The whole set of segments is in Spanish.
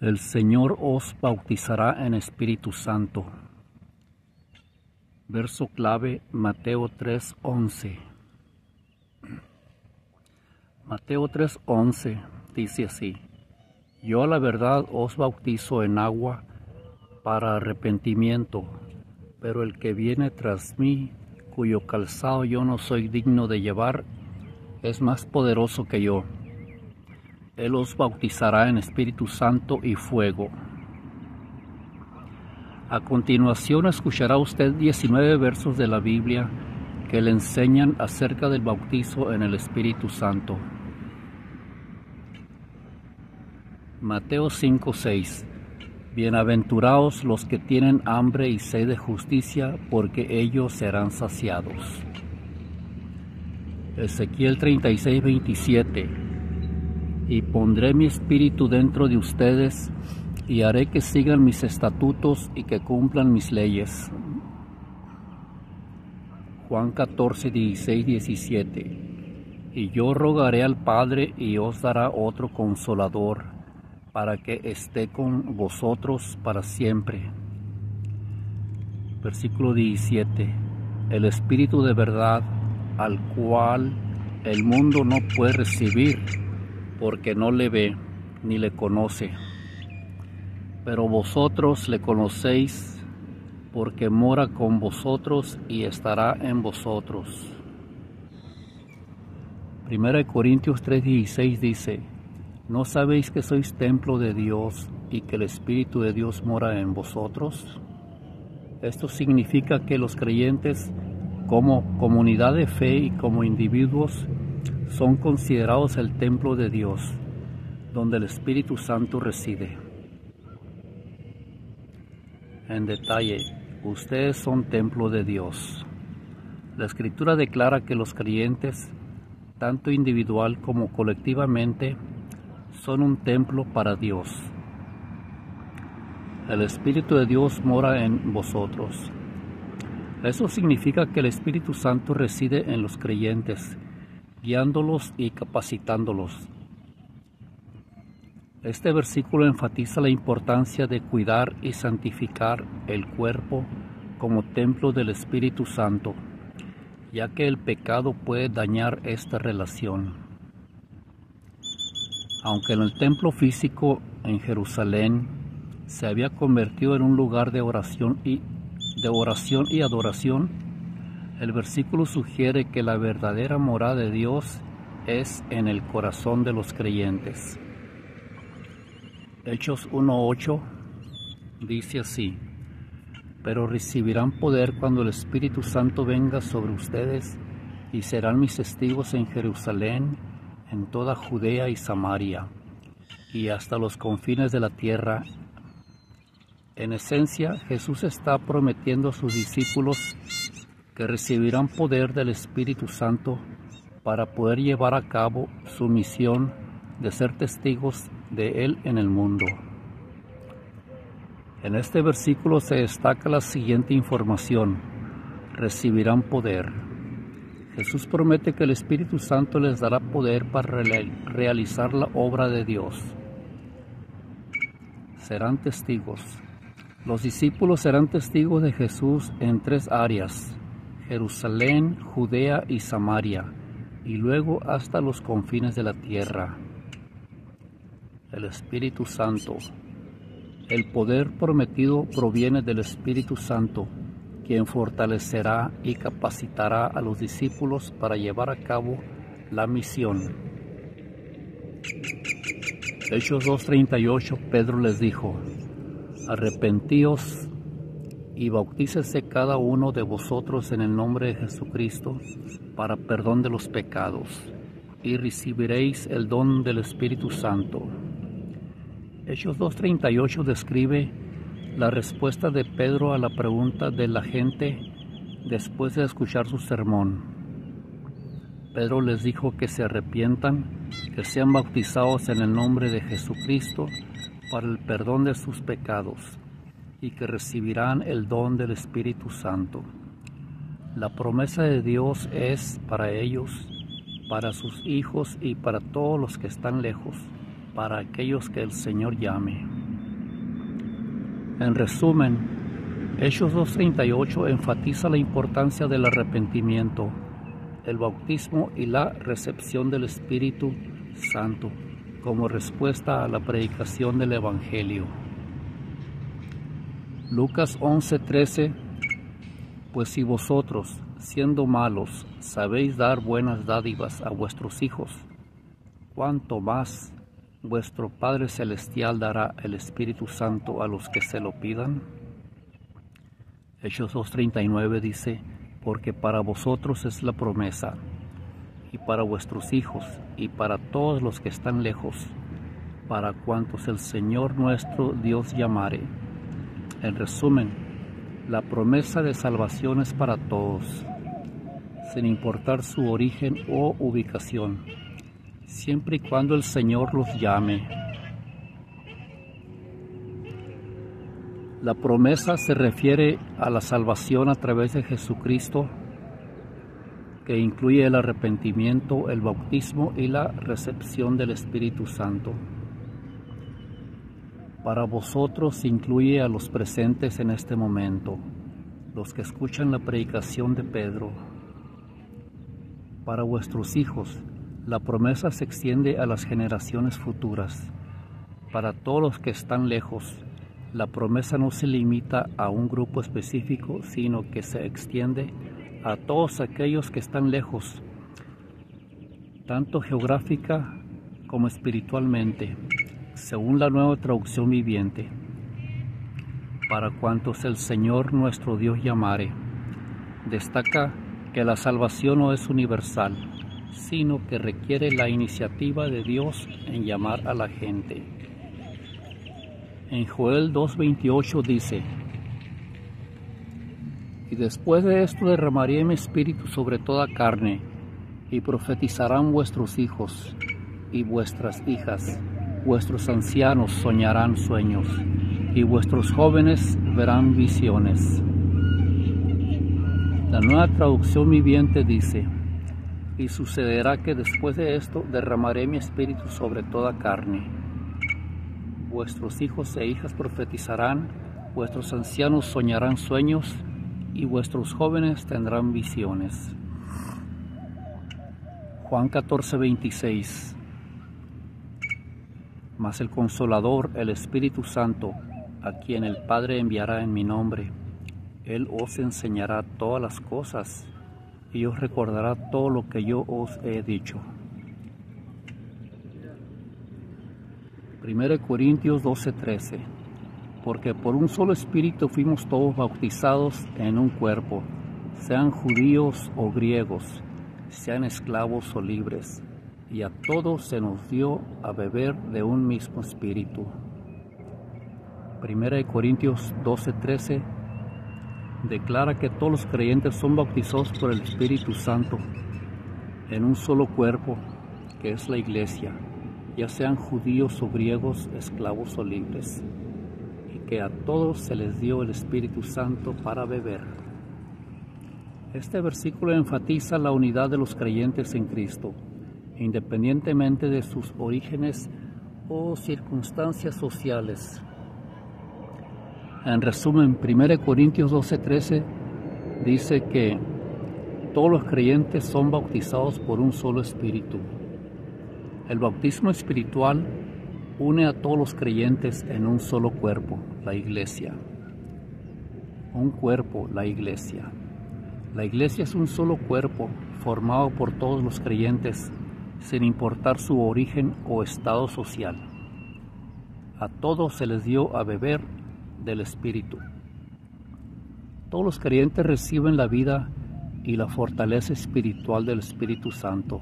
El Señor os bautizará en Espíritu Santo. Verso clave, Mateo 3:11. Mateo 3:11 dice así: Yo a la verdad os bautizo en agua para arrepentimiento, pero el que viene tras mí, cuyo calzado yo no soy digno de llevar, es más poderoso que yo. Él os bautizará en Espíritu Santo y fuego. A continuación escuchará usted 19 versos de la Biblia que le enseñan acerca del bautizo en el Espíritu Santo. Mateo 5:6. Bienaventurados los que tienen hambre y sed de justicia, porque ellos serán saciados. Ezequiel 36:27. Y pondré mi espíritu dentro de ustedes, y haré que sigan mis estatutos y que cumplan mis leyes. Juan 14:16-17. Y yo rogaré al Padre, y os dará otro Consolador, para que esté con vosotros para siempre. Versículo 17. El Espíritu de verdad, al cual el mundo no puede recibir, porque no le ve ni le conoce. Pero vosotros le conocéis, porque mora con vosotros y estará en vosotros. 1 Corintios 3:16 dice: ¿No sabéis que sois templo de Dios y que el Espíritu de Dios mora en vosotros? Esto significa que los creyentes, como comunidad de fe y como individuos, son considerados el templo de Dios, donde el Espíritu Santo reside. En detalle, ustedes son templo de Dios. La Escritura declara que los creyentes, tanto individual como colectivamente, son un templo para Dios. El Espíritu de Dios mora en vosotros. Eso significa que el Espíritu Santo reside en los creyentes, guiándolos y capacitándolos. Este versículo enfatiza la importancia de cuidar y santificar el cuerpo como templo del Espíritu Santo, ya que el pecado puede dañar esta relación. Aunque en el templo físico en Jerusalén se había convertido en un lugar de oración y adoración, el versículo sugiere que la verdadera morada de Dios es en el corazón de los creyentes. Hechos 1:8 dice así: Pero recibirán poder cuando el Espíritu Santo venga sobre ustedes, y serán mis testigos en Jerusalén, en toda Judea y Samaria, y hasta los confines de la tierra. En esencia, Jesús está prometiendo a sus discípulos que recibirán poder del Espíritu Santo para poder llevar a cabo su misión de ser testigos de Él en el mundo. En este versículo se destaca la siguiente información: recibirán poder. Jesús promete que el Espíritu Santo les dará poder para realizar la obra de Dios. Serán testigos. Los discípulos serán testigos de Jesús en 3 áreas: Jerusalén, Judea y Samaria, y luego hasta los confines de la tierra. El Espíritu Santo. El poder prometido proviene del Espíritu Santo, quien fortalecerá y capacitará a los discípulos para llevar a cabo la misión. Hechos 2:38, Pedro les dijo: Arrepentíos y bautícese cada uno de vosotros en el nombre de Jesucristo para perdón de los pecados, y recibiréis el don del Espíritu Santo. Hechos 2:38 describe la respuesta de Pedro a la pregunta de la gente después de escuchar su sermón. Pedro les dijo que se arrepientan, que sean bautizados en el nombre de Jesucristo para el perdón de sus pecados, y que recibirán el don del Espíritu Santo. La promesa de Dios es para ellos, para sus hijos y para todos los que están lejos, para aquellos que el Señor llame. En resumen, Hechos 2:38 enfatiza la importancia del arrepentimiento, el bautismo y la recepción del Espíritu Santo como respuesta a la predicación del Evangelio. Lucas 11:13: Pues si vosotros, siendo malos, sabéis dar buenas dádivas a vuestros hijos, cuánto más vuestro Padre Celestial dará el Espíritu Santo a los que se lo pidan. Hechos 2:39 dice: Porque para vosotros es la promesa, y para vuestros hijos, y para todos los que están lejos, para cuantos el Señor nuestro Dios llamare. En resumen, la promesa de salvación es para todos, sin importar su origen o ubicación, siempre y cuando el Señor los llame. La promesa se refiere a la salvación a través de Jesucristo, que incluye el arrepentimiento, el bautismo y la recepción del Espíritu Santo. Para vosotros incluye a los presentes en este momento, los que escuchan la predicación de Pedro. Para vuestros hijos, la promesa se extiende a las generaciones futuras. Para todos los que están lejos, la promesa no se limita a un grupo específico, sino que se extiende a todos aquellos que están lejos, tanto geográfica como espiritualmente, según la Nueva Traducción Viviente. Para cuantos el Señor nuestro Dios llamare, destaca que la salvación no es universal, sino que requiere la iniciativa de Dios en llamar a la gente. En Joel 2:28 dice: Y después de esto derramaré mi espíritu sobre toda carne, y profetizarán vuestros hijos y vuestras hijas, vuestros ancianos soñarán sueños, y vuestros jóvenes verán visiones. La Nueva Traducción Viviente dice: Y sucederá que después de esto derramaré mi espíritu sobre toda carne. Vuestros hijos e hijas profetizarán, vuestros ancianos soñarán sueños, y vuestros jóvenes tendrán visiones. Juan 14:26. Mas el Consolador, el Espíritu Santo, a quien el Padre enviará en mi nombre, Él os enseñará todas las cosas, y os recordará todo lo que yo os he dicho. 1 Corintios 12:13. Porque por un solo Espíritu fuimos todos bautizados en un cuerpo, sean judíos o griegos, sean esclavos o libres, y a todos se nos dio a beber de un mismo Espíritu. 1 Corintios 12:13 declara que todos los creyentes son bautizados por el Espíritu Santo en un solo cuerpo, que es la Iglesia, ya sean judíos o griegos, esclavos o libres, y que a todos se les dio el Espíritu Santo para beber. Este versículo enfatiza la unidad de los creyentes en Cristo, independientemente de sus orígenes o circunstancias sociales. En resumen, 1 Corintios 12:13 dice que todos los creyentes son bautizados por un solo Espíritu. El bautismo espiritual une a todos los creyentes en un solo cuerpo, la Iglesia. Un cuerpo, la Iglesia. La Iglesia es un solo cuerpo formado por todos los creyentes, sin importar su origen o estado social. A todos se les dio a beber del Espíritu. Todos los creyentes reciben la vida y la fortaleza espiritual del Espíritu Santo.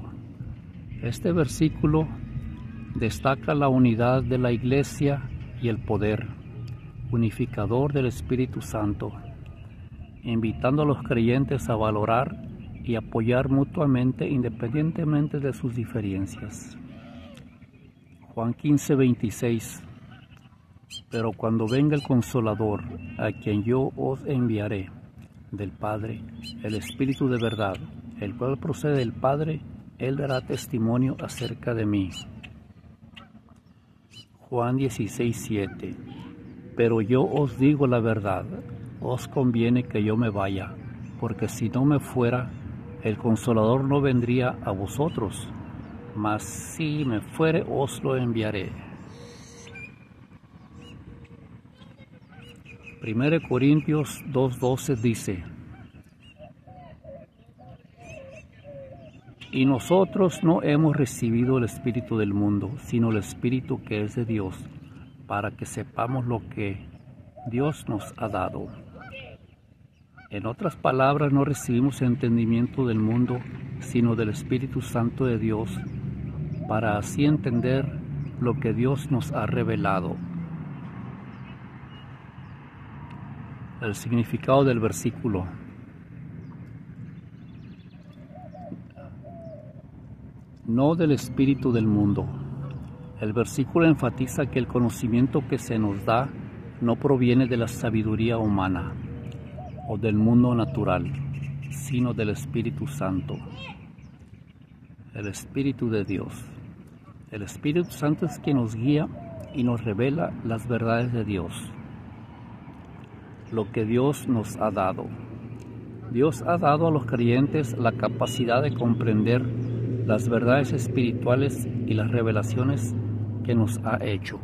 Este versículo destaca la unidad de la Iglesia y el poder unificador del Espíritu Santo, invitando a los creyentes a valorar y apoyar mutuamente independientemente de sus diferencias. Juan 15:26. Pero cuando venga el Consolador, a quien yo os enviaré del Padre, el Espíritu de verdad, el cual procede del Padre, Él dará testimonio acerca de mí. Juan 16:7. Pero yo os digo la verdad, os conviene que yo me vaya, porque si no me fuera, el Consolador no vendría a vosotros, mas si me fuere, os lo enviaré. 1 Corintios 2:12 dice: Y nosotros no hemos recibido el Espíritu del mundo, sino el Espíritu que es de Dios, para que sepamos lo que Dios nos ha dado. En otras palabras, no recibimos entendimiento del mundo, sino del Espíritu Santo de Dios, para así entender lo que Dios nos ha revelado. El significado del versículo. No del espíritu del mundo. El versículo enfatiza que el conocimiento que se nos da no proviene de la sabiduría humana o del mundo natural, sino del Espíritu Santo, el Espíritu de Dios. El Espíritu Santo es quien nos guía y nos revela las verdades de Dios, lo que Dios nos ha dado. Dios ha dado a los creyentes la capacidad de comprender las verdades espirituales y las revelaciones que nos ha hecho.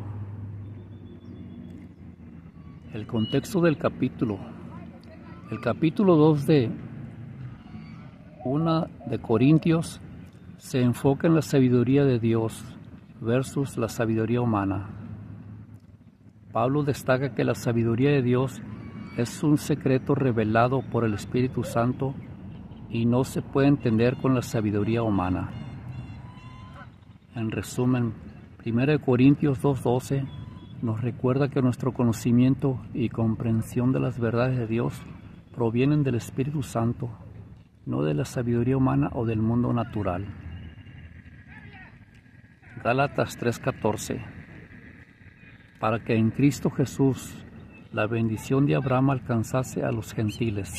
El contexto del capítulo. El capítulo 2 de 1 de Corintios se enfoca en la sabiduría de Dios versus la sabiduría humana. Pablo destaca que la sabiduría de Dios es un secreto revelado por el Espíritu Santo y no se puede entender con la sabiduría humana. En resumen, 1 Corintios 2:12 nos recuerda que nuestro conocimiento y comprensión de las verdades de Dios provienen del Espíritu Santo, no de la sabiduría humana o del mundo natural. Gálatas 3:14. Para que en Cristo Jesús la bendición de Abraham alcanzase a los gentiles,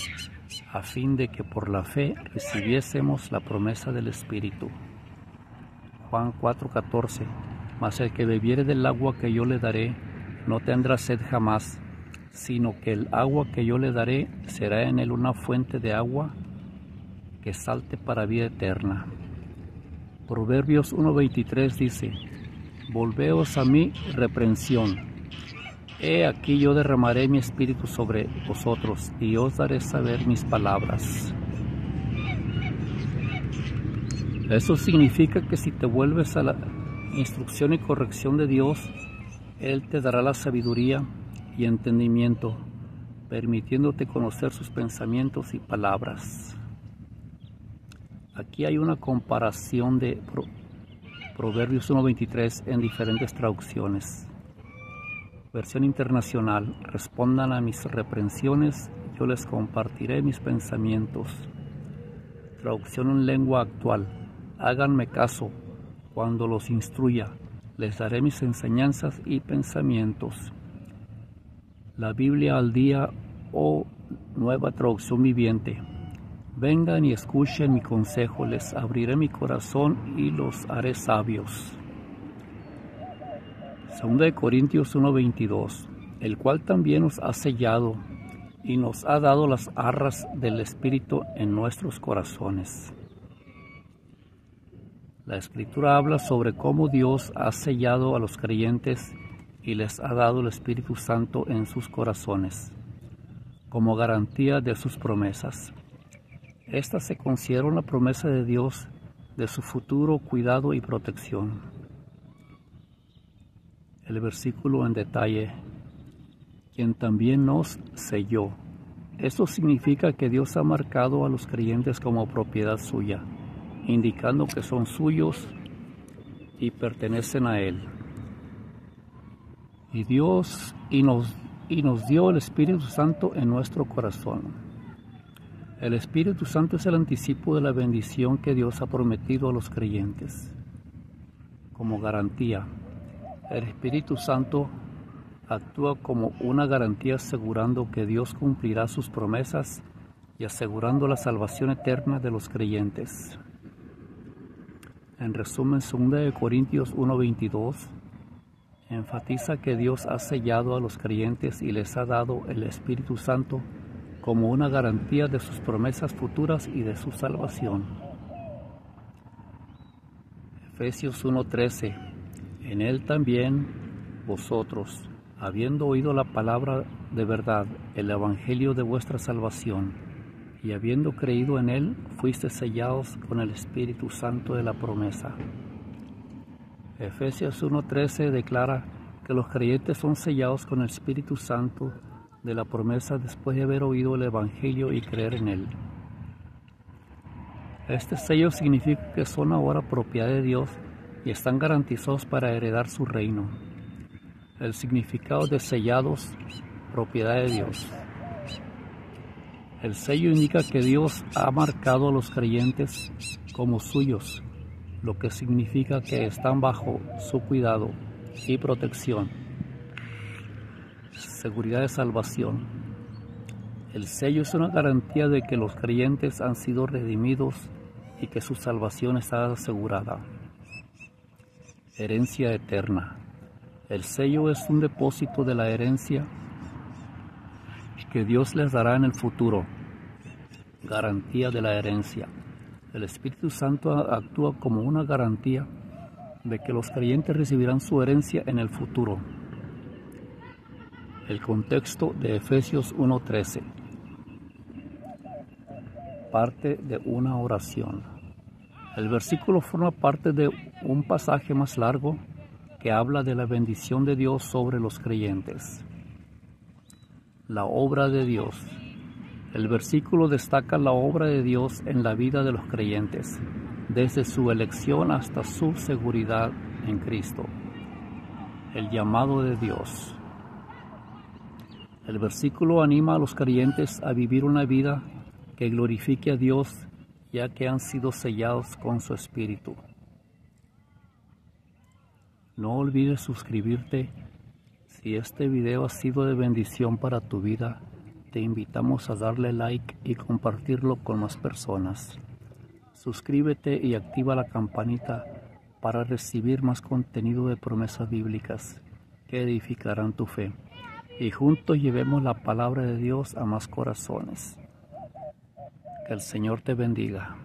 a fin de que por la fe recibiésemos la promesa del Espíritu. Juan 4:14. Mas el que bebiere del agua que yo le daré, no tendrá sed jamás, sino que el agua que yo le daré será en él una fuente de agua que salte para vida eterna. Proverbios 1:23 dice: Volveos a mí reprensión. He aquí yo derramaré mi espíritu sobre vosotros, y os daré saber mis palabras. Eso significa que si te vuelves a la instrucción y corrección de Dios, Él te dará la sabiduría y entendimiento, permitiéndote conocer sus pensamientos y palabras. Aquí hay una comparación de Proverbios 1:23 en diferentes traducciones. Versión internacional: respondan a mis reprensiones, yo les compartiré mis pensamientos. Traducción en lengua actual: háganme caso cuando los instruya, les daré mis enseñanzas y pensamientos. La Biblia al día o Nueva Traducción Viviente: vengan y escuchen mi consejo, les abriré mi corazón y los haré sabios. 2 Corintios 1:22, el cual también nos ha sellado y nos ha dado las arras del Espíritu en nuestros corazones. La Escritura habla sobre cómo Dios ha sellado a los creyentes y les ha dado el Espíritu Santo en sus corazones, como garantía de sus promesas. Esta se considera una promesa de Dios de su futuro cuidado y protección. El versículo en detalle: quien también nos selló. Esto significa que Dios ha marcado a los creyentes como propiedad suya, indicando que son suyos y pertenecen a Él. Y nos dio el Espíritu Santo en nuestro corazón. El Espíritu Santo es el anticipo de la bendición que Dios ha prometido a los creyentes. Como garantía, el Espíritu Santo actúa como una garantía asegurando que Dios cumplirá sus promesas y asegurando la salvación eterna de los creyentes. En resumen, 2 Corintios 1:22 Enfatiza que Dios ha sellado a los creyentes y les ha dado el Espíritu Santo como una garantía de sus promesas futuras y de su salvación. Efesios 1:13. En Él también vosotros, habiendo oído la palabra de verdad, el evangelio de vuestra salvación, y habiendo creído en Él, fuisteis sellados con el Espíritu Santo de la promesa. Efesios 1:13 declara que los creyentes son sellados con el Espíritu Santo de la promesa después de haber oído el evangelio y creer en Él. Este sello significa que son ahora propiedad de Dios y están garantizados para heredar su reino. El significado de sellados, propiedad de Dios. El sello indica que Dios ha marcado a los creyentes como suyos, lo que significa que están bajo su cuidado y protección. Seguridad de salvación. El sello es una garantía de que los creyentes han sido redimidos y que su salvación está asegurada. Herencia eterna. El sello es un depósito de la herencia que Dios les dará en el futuro. Garantía de la herencia. El Espíritu Santo actúa como una garantía de que los creyentes recibirán su herencia en el futuro. El contexto de Efesios 1:13. Parte de una oración. El versículo forma parte de un pasaje más largo que habla de la bendición de Dios sobre los creyentes. La obra de Dios. El versículo destaca la obra de Dios en la vida de los creyentes, desde su elección hasta su seguridad en Cristo. El llamado de Dios. El versículo anima a los creyentes a vivir una vida que glorifique a Dios, ya que han sido sellados con su Espíritu. No olvides suscribirte. Si este video ha sido de bendición para tu vida, te invitamos a darle like y compartirlo con más personas. Suscríbete y activa la campanita para recibir más contenido de promesas bíblicas que edificarán tu fe. Y juntos llevemos la palabra de Dios a más corazones. Que el Señor te bendiga.